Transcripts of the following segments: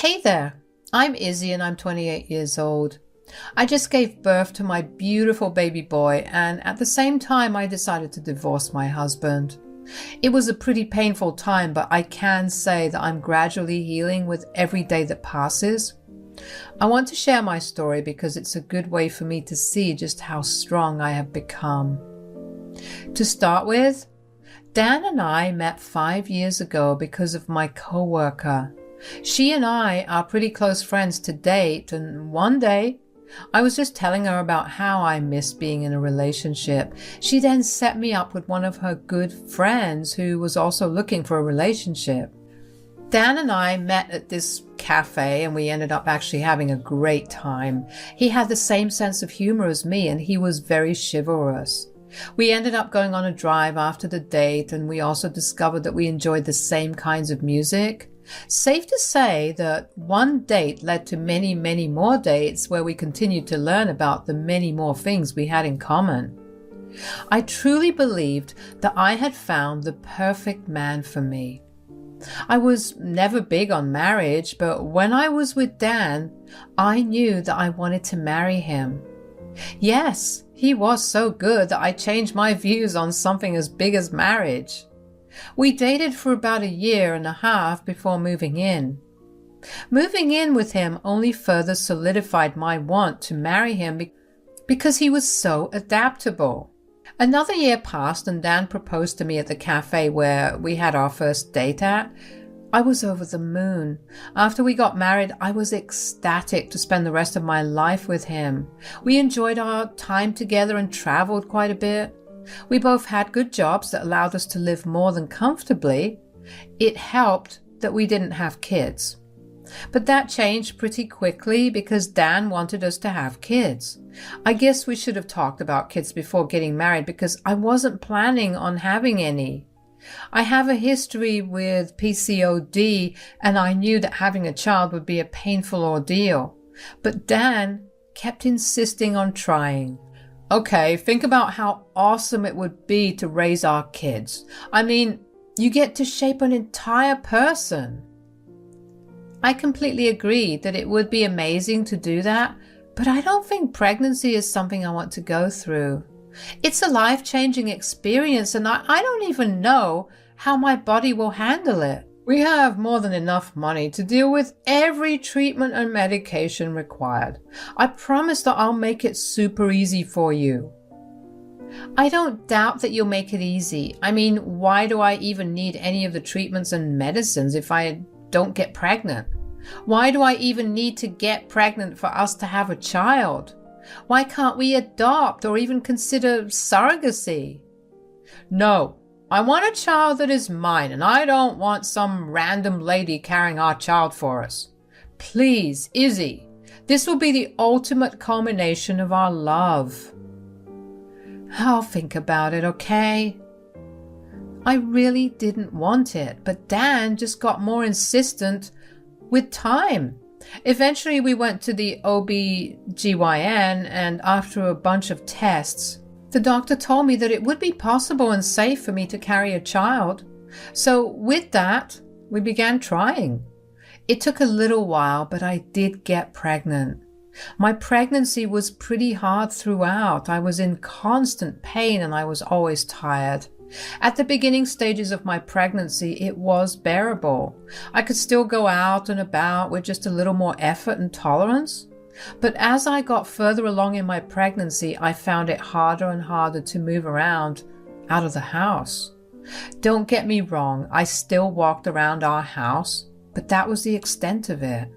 Hey there, I'm Izzy and I'm 28 years old. I just gave birth to my beautiful baby boy, and at the same time I decided to divorce my husband. It was a pretty painful time, but I can say that I'm gradually healing with every day that passes. I want to share my story because it's a good way for me to see just how strong I have become. To start with, Dan and I met 5 years ago because of my coworker. She and I are pretty close friends to date, and one day I was just telling her about how I missed being in a relationship. She then set me up with one of her good friends who was also looking for a relationship. Dan and I met at this cafe and we ended up actually having a great time. He had the same sense of humor as me and he was very chivalrous. We ended up going on a drive after the date, and we also discovered that we enjoyed the same kinds of music. Safe to say that one date led to many, many more dates where we continued to learn about the many more things we had in common. I truly believed that I had found the perfect man for me. I was never big on marriage, but when I was with Dan, I knew that I wanted to marry him. Yes, he was so good that I changed my views on something as big as marriage. We dated for about 1.5 years before moving in. Moving in with him only further solidified my want to marry him because he was so adaptable. Another year passed and Dan proposed to me at the cafe where we had our first date at. I was over the moon. After we got married, I was ecstatic to spend the rest of my life with him. We enjoyed our time together and traveled quite a bit. We both had good jobs that allowed us to live more than comfortably. It helped that we didn't have kids. But that changed pretty quickly because Dan wanted us to have kids. I guess we should have talked about kids before getting married because I wasn't planning on having any. I have a history with PCOD and I knew that having a child would be a painful ordeal. But Dan kept insisting on trying. Okay, think about how awesome it would be to raise our kids. I mean, you get to shape an entire person. I completely agree that it would be amazing to do that, but I don't think pregnancy is something I want to go through. It's a life-changing experience and I don't even know how my body will handle it. We have more than enough money to deal with every treatment and medication required. I promise that I'll make it super easy for you. I don't doubt that you'll make it easy. I mean, why do I even need any of the treatments and medicines if I don't get pregnant? Why do I even need to get pregnant for us to have a child? Why can't we adopt or even consider surrogacy? No. I want a child that is mine, and I don't want some random lady carrying our child for us. Please, Izzy, this will be the ultimate culmination of our love. I'll think about it, okay? I really didn't want it, but Dan just got more insistent with time. Eventually, we went to the OB/GYN, and after a bunch of tests, the doctor told me that it would be possible and safe for me to carry a child. So with that, we began trying. It took a little while, but I did get pregnant. My pregnancy was pretty hard throughout. I was in constant pain and I was always tired. At the beginning stages of my pregnancy, it was bearable. I could still go out and about with just a little more effort and tolerance. But as I got further along in my pregnancy, I found it harder and harder to move around out of the house. Don't get me wrong, I still walked around our house, but that was the extent of it.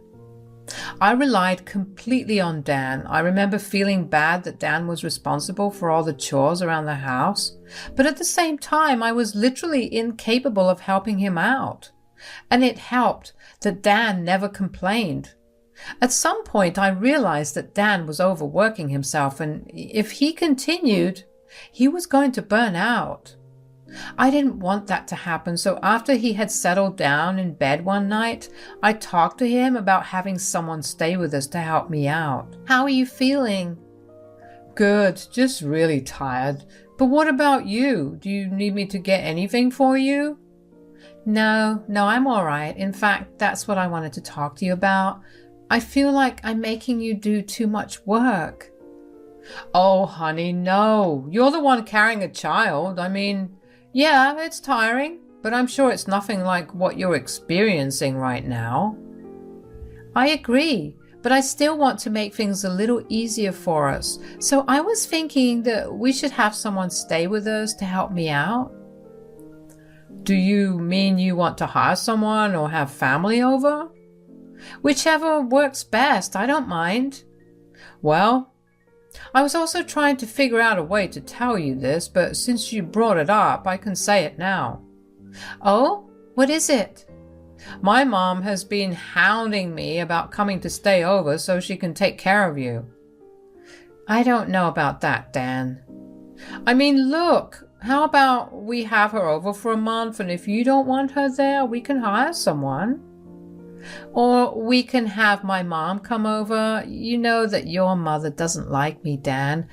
I relied completely on Dan. I remember feeling bad that Dan was responsible for all the chores around the house, but at the same time, I was literally incapable of helping him out. And it helped that Dan never complained. At some point, I realized that Dan was overworking himself, and if he continued, he was going to burn out. I didn't want that to happen, so after he had settled down in bed one night, I talked to him about having someone stay with us to help me out. How are you feeling? Good, just really tired. But what about you? Do you need me to get anything for you? No, I'm all right. In fact, that's what I wanted to talk to you about. I feel like I'm making you do too much work. Oh, honey, no. You're the one carrying a child. I mean, yeah, it's tiring, but I'm sure it's nothing like what you're experiencing right now. I agree, but I still want to make things a little easier for us. So I was thinking that we should have someone stay with us to help me out. Do you mean you want to hire someone or have family over? Whichever works best, I don't mind. Well, I was also trying to figure out a way to tell you this, but since you brought it up, I can say it now. Oh, what is it? My mom has been hounding me about coming to stay over so she can take care of you. I don't know about that, Dan. I mean, look, how about we have her over for a month, and if you don't want her there, we can hire someone. Or we can have my mom come over. You know that your mother doesn't like me, Dan.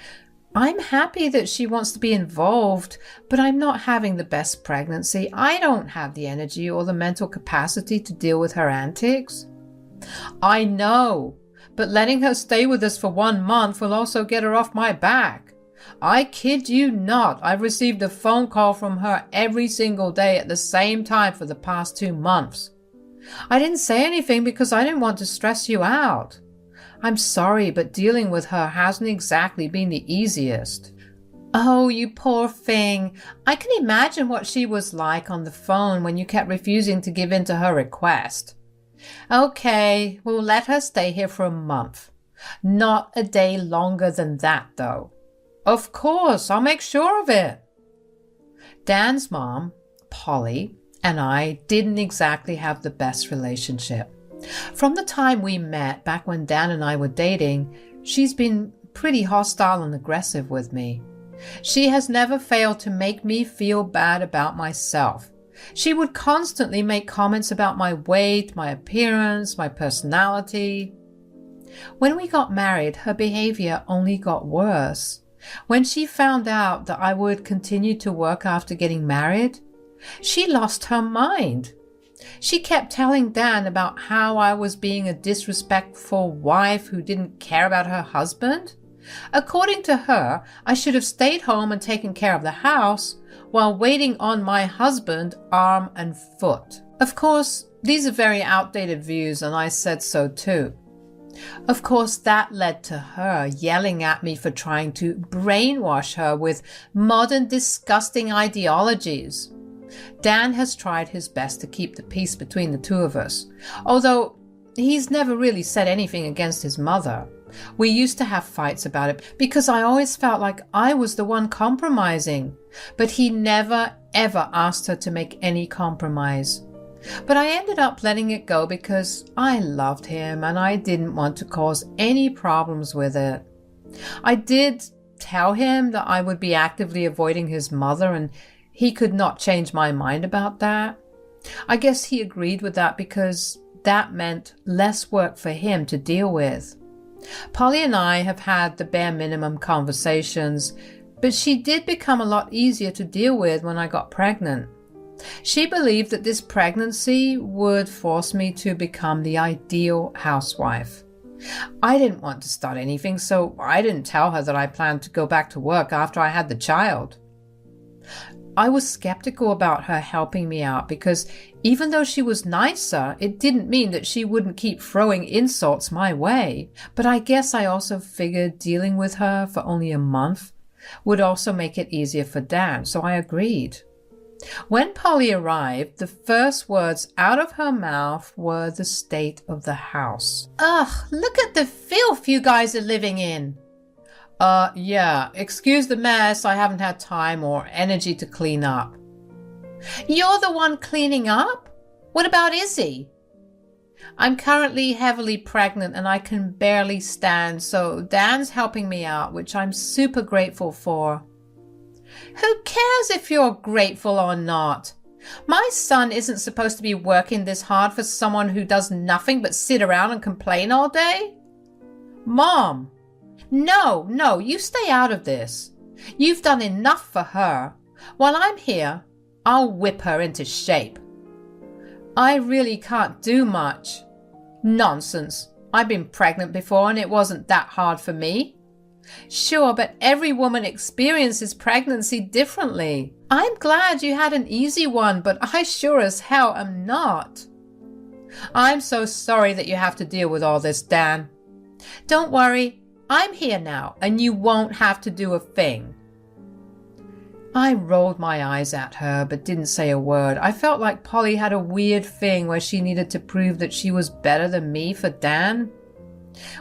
I'm happy that she wants to be involved, but I'm not having the best pregnancy. I don't have the energy or the mental capacity to deal with her antics. I know, but letting her stay with us for 1 month will also get her off my back. I kid you not, I've received a phone call from her every single day at the same time for the past 2 months. I didn't say anything because I didn't want to stress you out. I'm sorry, but dealing with her hasn't exactly been the easiest. Oh, you poor thing. I can imagine what she was like on the phone when you kept refusing to give in to her request. Okay, we'll let her stay here for a month. Not a day longer than that, though. Of course, I'll make sure of it. Dan's mom, Polly, and I didn't exactly have the best relationship. From the time we met, back when Dan and I were dating, she's been pretty hostile and aggressive with me. She has never failed to make me feel bad about myself. She would constantly make comments about my weight, my appearance, my personality. When we got married, her behavior only got worse. When she found out that I would continue to work after getting married, she lost her mind. She kept telling Dan about how I was being a disrespectful wife who didn't care about her husband. According to her, I should have stayed home and taken care of the house while waiting on my husband arm and foot. Of course, these are very outdated views, and I said so too. Of course, that led to her yelling at me for trying to brainwash her with modern, disgusting ideologies. Dan has tried his best to keep the peace between the two of us, although he's never really said anything against his mother. We used to have fights about it because I always felt like I was the one compromising, but he never ever asked her to make any compromise. But I ended up letting it go because I loved him and I didn't want to cause any problems with it. I did tell him that I would be actively avoiding his mother, and he could not change my mind about that. I guess he agreed with that because that meant less work for him to deal with. Polly and I have had the bare minimum conversations, but she did become a lot easier to deal with when I got pregnant. She believed that this pregnancy would force me to become the ideal housewife. I didn't want to start anything, so I didn't tell her that I planned to go back to work after I had the child. I was skeptical about her helping me out because even though she was nicer, it didn't mean that she wouldn't keep throwing insults my way. But I guess I also figured dealing with her for only a month would also make it easier for Dan, so I agreed. When Polly arrived, the first words out of her mouth were the state of the house. Ugh, look at the filth you guys are living in. Yeah, excuse the mess. I haven't had time or energy to clean up. You're the one cleaning up? What about Izzy? I'm currently heavily pregnant and I can barely stand, so Dan's helping me out, which I'm super grateful for. Who cares if you're grateful or not? My son isn't supposed to be working this hard for someone who does nothing but sit around and complain all day. Mom! No, you stay out of this. You've done enough for her. While I'm here, I'll whip her into shape. I really can't do much. Nonsense. I've been pregnant before and it wasn't that hard for me. Sure, but every woman experiences pregnancy differently. I'm glad you had an easy one, but I sure as hell am not. I'm so sorry that you have to deal with all this, Dan. Don't worry, I'm here now and you won't have to do a thing. I rolled my eyes at her but didn't say a word. I felt like Polly had a weird thing where she needed to prove that she was better than me for Dan,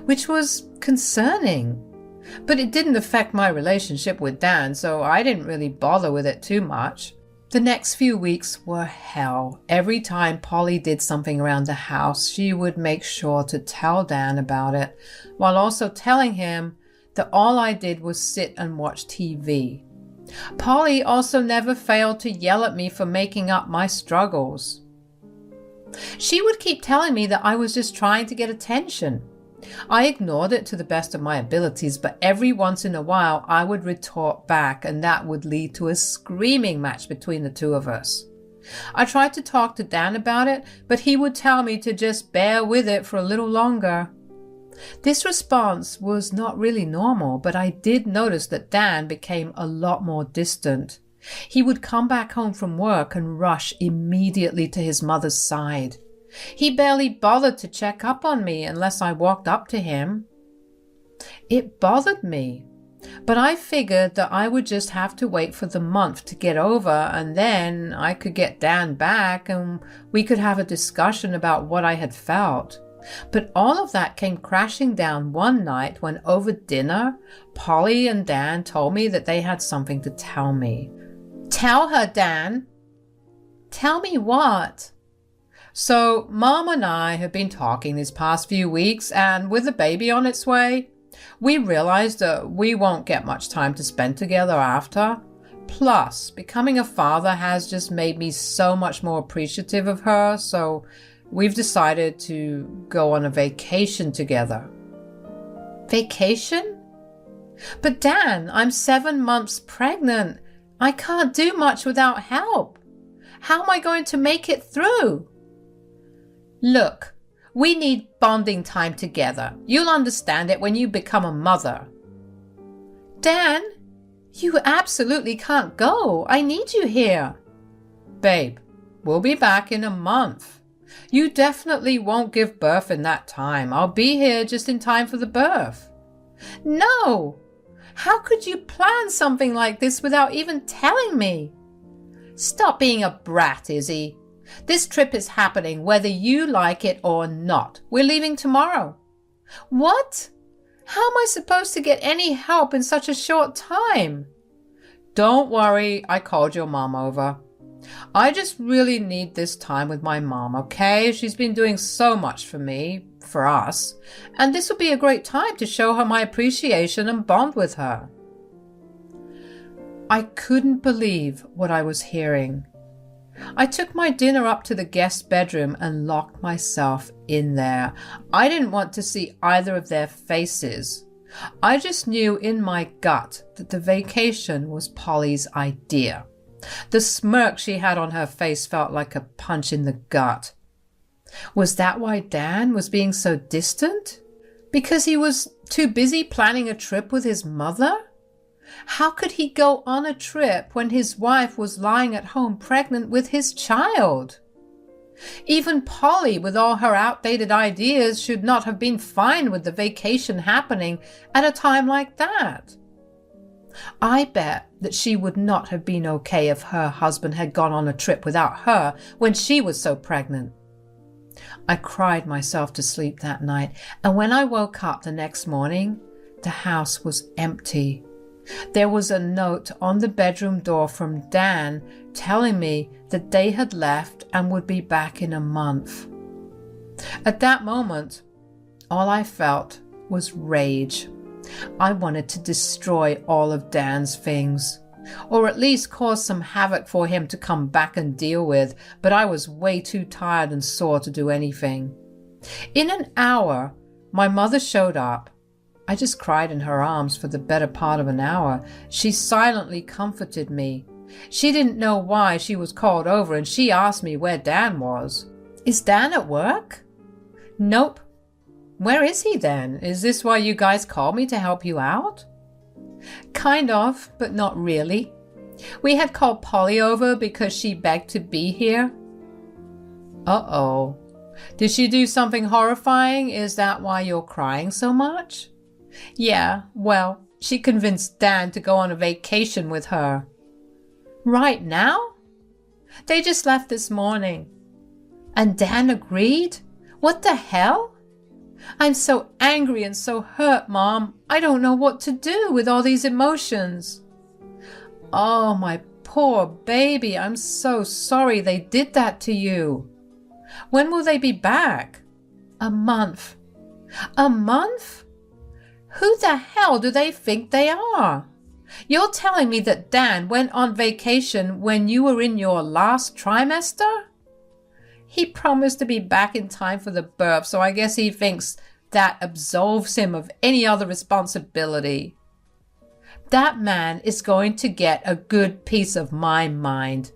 which was concerning. But it didn't affect my relationship with Dan, so I didn't really bother with it too much. The next few weeks were hell. Every time Polly did something around the house, she would make sure to tell Dan about it, while also telling him that all I did was sit and watch TV. Polly also never failed to yell at me for making up my struggles. She would keep telling me that I was just trying to get attention. I ignored it to the best of my abilities, but every once in a while I would retort back, and that would lead to a screaming match between the two of us. I tried to talk to Dan about it, but he would tell me to just bear with it for a little longer. This response was not really normal, but I did notice that Dan became a lot more distant. He would come back home from work and rush immediately to his mother's side. He barely bothered to check up on me unless I walked up to him. It bothered me, but I figured that I would just have to wait for the month to get over, and then I could get Dan back and we could have a discussion about what I had felt. But all of that came crashing down one night when over dinner, Polly and Dan told me that they had something to tell me. Tell her, Dan. Tell me what? So Mom and I have been talking these past few weeks, and with the baby on its way, we realized that we won't get much time to spend together after. Plus, becoming a father has just made me so much more appreciative of her, so we've decided to go on a vacation together. Vacation? But Dan, I'm 7 months pregnant. I can't do much without help. How am I going to make it through? Look, we need bonding time together. You'll understand it when you become a mother. Dan, you absolutely can't go. I need you here. Babe, we'll be back in a month. You definitely won't give birth in that time. I'll be here just in time for the birth. No! How could you plan something like this without even telling me? Stop being a brat, Izzy. This trip is happening whether you like it or not. We're leaving tomorrow. What? How am I supposed to get any help in such a short time? Don't worry, I called your mom over. I just really need this time with my mom, okay? She's been doing so much for me, for us, and this will be a great time to show her my appreciation and bond with her. I couldn't believe what I was hearing. I took my dinner up to the guest bedroom and locked myself in there. I didn't want to see either of their faces. I just knew in my gut that the vacation was Polly's idea. The smirk she had on her face felt like a punch in the gut. Was that why Dan was being so distant? Because he was too busy planning a trip with his mother? How could he go on a trip when his wife was lying at home pregnant with his child? Even Polly, with all her outdated ideas, should not have been fine with the vacation happening at a time like that. I bet that she would not have been okay if her husband had gone on a trip without her when she was so pregnant. I cried myself to sleep that night, and when I woke up the next morning, the house was empty. There was a note on the bedroom door from Dan telling me that they had left and would be back in a month. At that moment, all I felt was rage. I wanted to destroy all of Dan's things, or at least cause some havoc for him to come back and deal with, but I was way too tired and sore to do anything. In an hour, my mother showed up. I just cried in her arms for the better part of an hour. She silently comforted me. She didn't know why she was called over, and she asked me where Dan was. Is Dan at work? Nope. Where is he then? Is this why you guys called me to help you out? Kind of, but not really. We had called Polly over because she begged to be here. Uh-oh. Did she do something horrifying? Is that why you're crying so much? Yeah, well, she convinced Dan to go on a vacation with her. Right now? They just left this morning. And Dan agreed? What the hell? I'm so angry and so hurt, Mom. I don't know what to do with all these emotions. Oh, my poor baby. I'm so sorry they did that to you. When will they be back? A month. A month? Who the hell do they think they are? You're telling me that Dan went on vacation when you were in your last trimester? He promised to be back in time for the birth, so I guess he thinks that absolves him of any other responsibility. That man is going to get a good piece of my mind.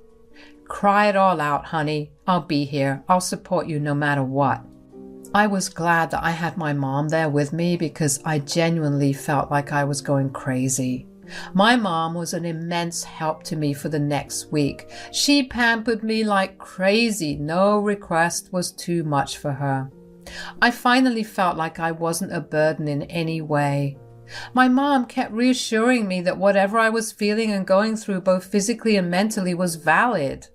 Cry it all out, honey. I'll be here. I'll support you no matter what. I was glad that I had my mom there with me because I genuinely felt like I was going crazy. My mom was an immense help to me for the next week. She pampered me like crazy. No request was too much for her. I finally felt like I wasn't a burden in any way. My mom kept reassuring me that whatever I was feeling and going through, both physically and mentally, was valid.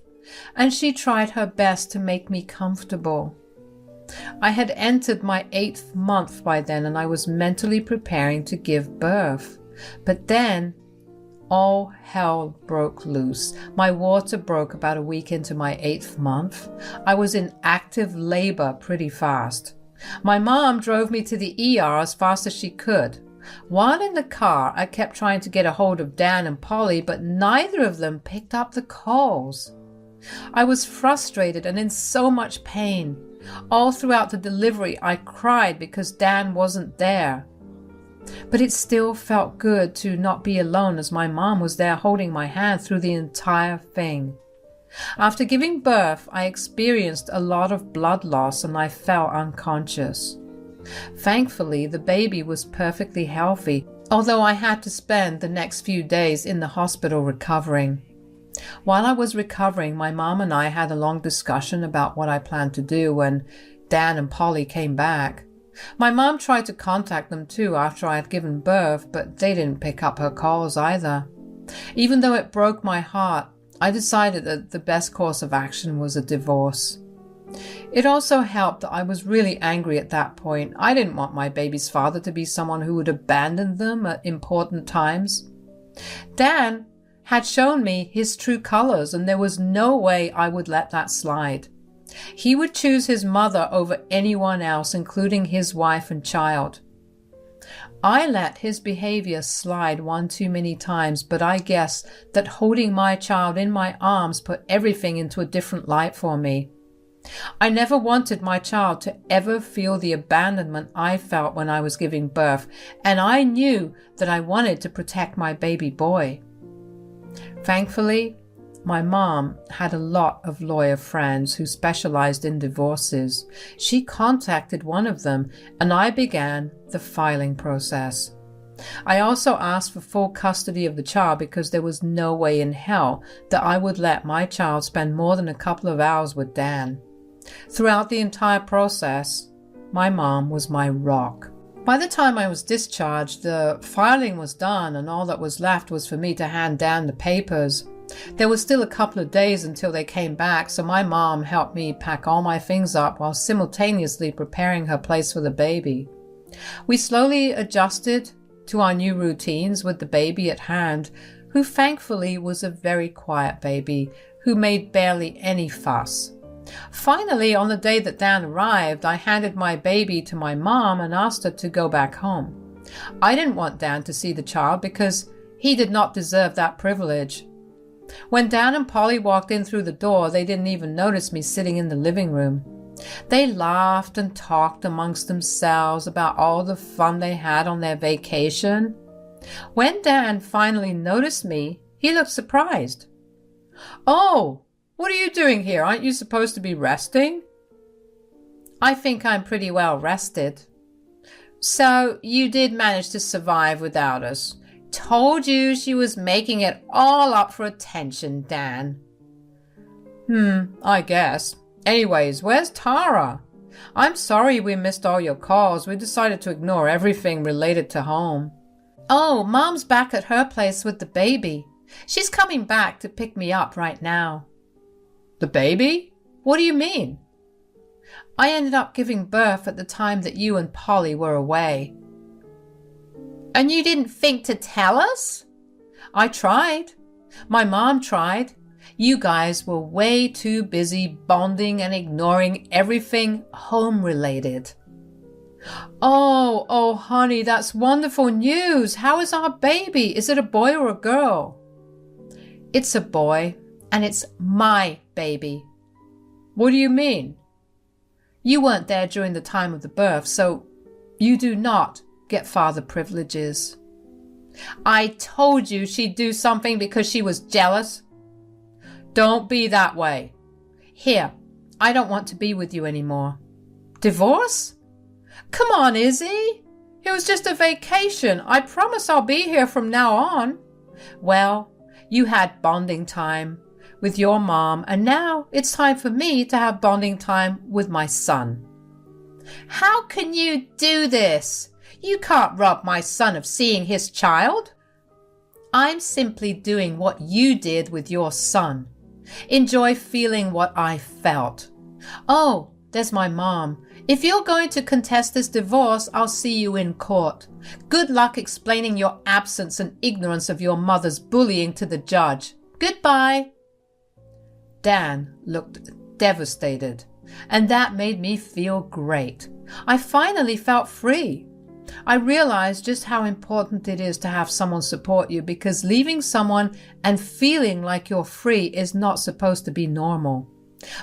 And she tried her best to make me comfortable. I had entered my 8th month by then, and I was mentally preparing to give birth. But then, all hell broke loose. My water broke about a week into my 8th month. I was in active labor pretty fast. My mom drove me to the ER as fast as she could. While in the car, I kept trying to get a hold of Dan and Polly, but neither of them picked up the calls. I was frustrated and in so much pain. All throughout the delivery, I cried because Dan wasn't there. But it still felt good to not be alone, as my mom was there holding my hand through the entire thing. After giving birth, I experienced a lot of blood loss and I fell unconscious. Thankfully, the baby was perfectly healthy, although I had to spend the next few days in the hospital recovering. While I was recovering, my mom and I had a long discussion about what I planned to do when Dan and Polly came back. My mom tried to contact them too after I had given birth, but they didn't pick up her calls either. Even though it broke my heart, I decided that the best course of action was a divorce. It also helped that I was really angry at that point. I didn't want my baby's father to be someone who would abandon them at important times. Dan had shown me his true colors, and there was no way I would let that slide. He would choose his mother over anyone else, including his wife and child. I let his behavior slide one too many times, but I guess that holding my child in my arms put everything into a different light for me. I never wanted my child to ever feel the abandonment I felt when I was giving birth, and I knew that I wanted to protect my baby boy. Thankfully, my mom had a lot of lawyer friends who specialized in divorces. She contacted one of them, and I began the filing process. I also asked for full custody of the child because there was no way in hell that I would let my child spend more than a couple of hours with Dan. Throughout the entire process, my mom was my rock. By the time I was discharged, the filing was done, and all that was left was for me to hand Dan the papers. There was still a couple of days until they came back, so my mom helped me pack all my things up while simultaneously preparing her place for the baby. We slowly adjusted to our new routines with the baby at hand, who thankfully was a very quiet baby who made barely any fuss. Finally, on the day that Dan arrived, I handed my baby to my mom and asked her to go back home. I didn't want Dan to see the child because he did not deserve that privilege. When Dan and Polly walked in through the door, they didn't even notice me sitting in the living room. They laughed and talked amongst themselves about all the fun they had on their vacation. When Dan finally noticed me, he looked surprised. "Oh, what are you doing here? Aren't you supposed to be resting?" I think I'm pretty well rested. So you did manage to survive without us. Told you she was making it all up for attention, Dan. I guess. Anyways, where's Tara? I'm sorry we missed all your calls. We decided to ignore everything related to home. Oh, Mom's back at her place with the baby. She's coming back to pick me up right now. The baby? What do you mean? I ended up giving birth at the time that you and Polly were away. And you didn't think to tell us? I tried. My mom tried. You guys were way too busy bonding and ignoring everything home-related. Oh, honey, that's wonderful news. How is our baby? Is it a boy or a girl? It's a boy, and it's my baby. What do you mean? You weren't there during the time of the birth, so you do not get father privileges. I told you she'd do something because she was jealous. Don't be that way. Here, I don't want to be with you anymore. Divorce? Come on, Izzy. It was just a vacation. I promise I'll be here from now on. Well, you had bonding time with your mom, and now it's time for me to have bonding time with my son. How can you do this? You can't rob my son of seeing his child. I'm simply doing what you did with your son. Enjoy feeling what I felt. Oh, there's my mom. If you're going to contest this divorce, I'll see you in court. Good luck explaining your absence and ignorance of your mother's bullying to the judge. Goodbye. Dan looked devastated, and that made me feel great. I finally felt free. I realized just how important it is to have someone support you, because leaving someone and feeling like you're free is not supposed to be normal.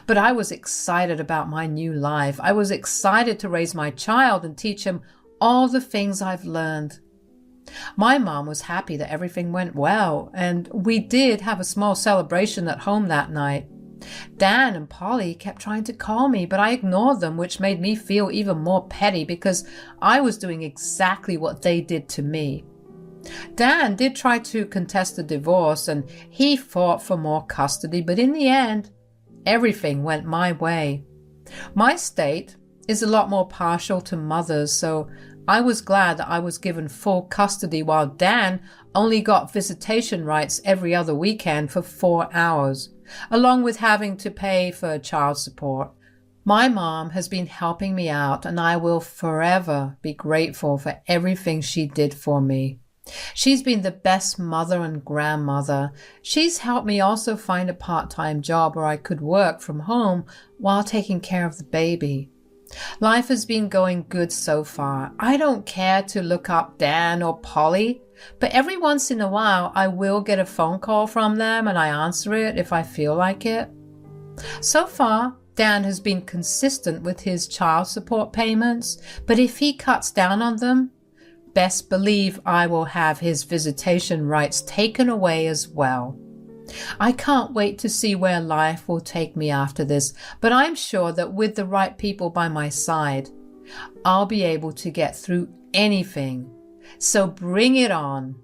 But I was excited about my new life. I was excited to raise my child and teach him all the things I've learned. My mom was happy that everything went well, and we did have a small celebration at home that night. Dan and Polly kept trying to call me, but I ignored them, which made me feel even more petty because I was doing exactly what they did to me. Dan did try to contest the divorce, and he fought for more custody, but in the end, everything went my way. My state is a lot more partial to mothers, so I was glad that I was given full custody while Dan only got visitation rights every other weekend for 4 hours, along with having to pay for child support. My mom has been helping me out, and I will forever be grateful for everything she did for me. She's been the best mother and grandmother. She's helped me also find a part-time job where I could work from home while taking care of the baby. Life has been going good so far. I don't care to look up Dan or Polly, but every once in a while I will get a phone call from them and I answer it if I feel like it. So far, Dan has been consistent with his child support payments, but if he cuts down on them, best believe I will have his visitation rights taken away as well. I can't wait to see where life will take me after this, but I'm sure that with the right people by my side, I'll be able to get through anything. So bring it on.